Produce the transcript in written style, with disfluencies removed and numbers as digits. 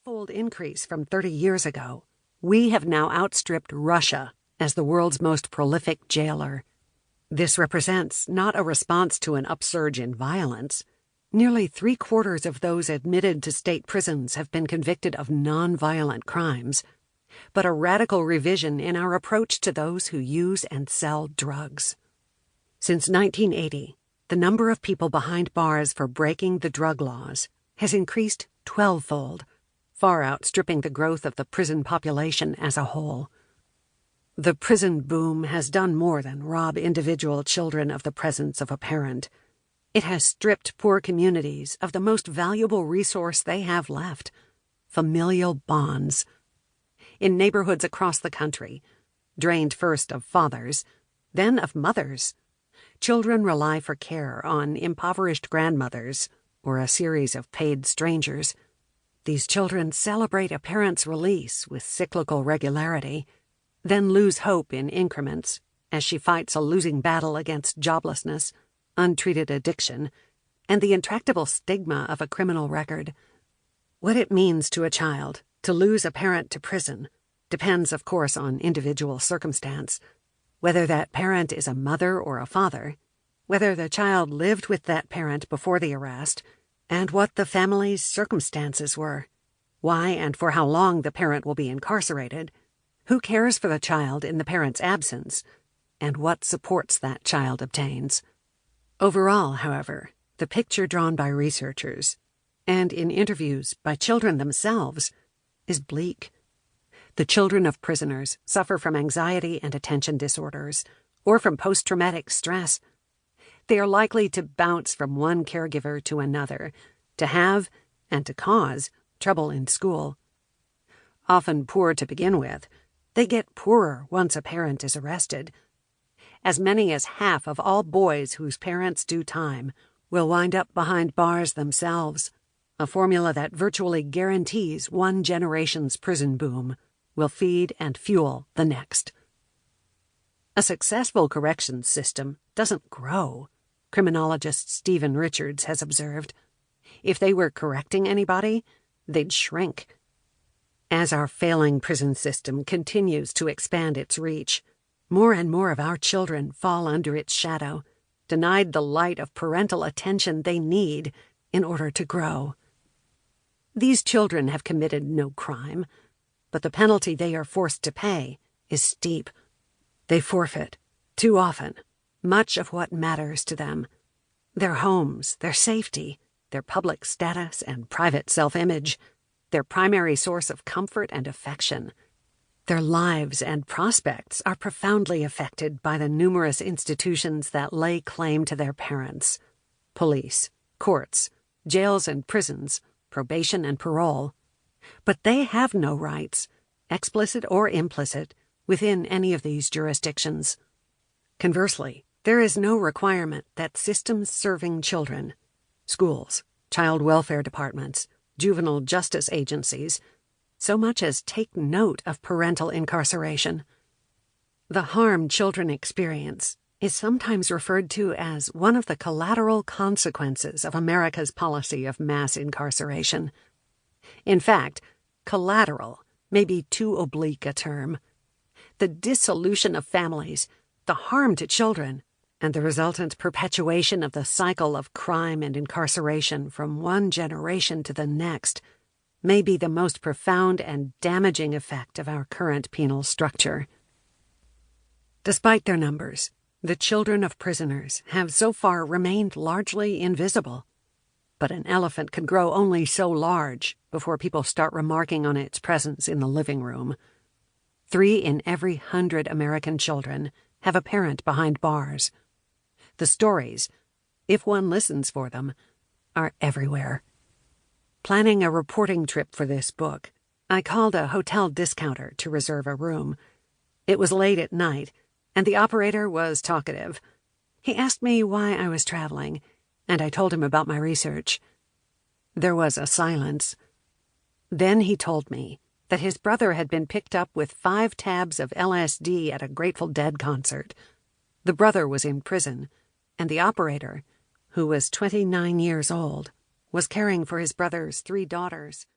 12-fold increase from 30 years ago. We have now outstripped Russia as the world's most prolific jailer. This represents not a response to an upsurge in violence. Nearly 3/4 of those admitted to state prisons have been convicted of non-violent crimes, but a radical revision in our approach to those who use and sell drugs. Since 1980, the number of people behind bars for breaking the drug laws has increased 12-fold, far outstripping the growth of the prison population as a whole. The prison boom has done more than rob individual children of the presence of a parent. It has stripped poor communities of the most valuable resource they have left: familial bonds. In neighborhoods across the country, drained first of fathers, then of mothers, children rely for care on impoverished grandmothers or a series of paid strangers. These children celebrate a parent's release with cyclical regularity, then lose hope in increments as she fights a losing battle against joblessness, untreated addiction, and the intractable stigma of a criminal record. What it means to a child to lose a parent to prison depends, of course, on individual circumstance, whether that parent is a mother or a father, whether the child lived with that parent before the arrest, and what the family's circumstances were, why and for how long the parent will be incarcerated, who cares for the child in the parent's absence, and what supports that child obtains. Overall, however, the picture drawn by researchers, and in interviews by children themselves, is bleak. The children of prisoners suffer from anxiety and attention disorders, or from post-traumatic stress. They are likely to bounce from one caregiver to another, to have and to cause trouble in school. Often poor to begin with, they get poorer once a parent is arrested. As many as half of all boys whose parents do time will wind up behind bars themselves, a formula that virtually guarantees one generation's prison boom will feed and fuel the next. A successful corrections system doesn't grow, criminologist Stephen Richards has observed. If they were correcting anybody, they'd shrink. As our failing prison system continues to expand its reach, more and more of our children fall under its shadow, denied the light of parental attention they need in order to grow. These children have committed no crime, but the penalty they are forced to pay is steep. They forfeit, too often, much of what matters to them: their homes, their safety, their public status and private self-image, their primary source of comfort and affection. Their lives and prospects are profoundly affected by the numerous institutions that lay claim to their parents: police, courts, jails and prisons, probation and parole. But they have no rights, explicit or implicit, within any of these jurisdictions. Conversely, there is no requirement that systems serving children, schools, child welfare departments, juvenile justice agencies, so much as take note of parental incarceration. The harm children experience is sometimes referred to as one of the collateral consequences of America's policy of mass incarceration. In fact, collateral may be too oblique a term. The dissolution of families, the harm to children, and the resultant perpetuation of the cycle of crime and incarceration from one generation to the next may be the most profound and damaging effect of our current penal structure. Despite their numbers, the children of prisoners have so far remained largely invisible. But an elephant can grow only so large before people start remarking on its presence in the living room. 3 in every 100 American children have a parent behind bars. The stories, if one listens for them, are everywhere. Planning a reporting trip for this book, I called a hotel discounter to reserve a room. It was late at night, and the operator was talkative. He asked me why I was traveling, and I told him about my research. There was a silence. Then he told me that his brother had been picked up with 5 tabs of LSD at a Grateful Dead concert. The brother was in prison, and the operator, who was 29 years old, was caring for his brother's 3 daughters.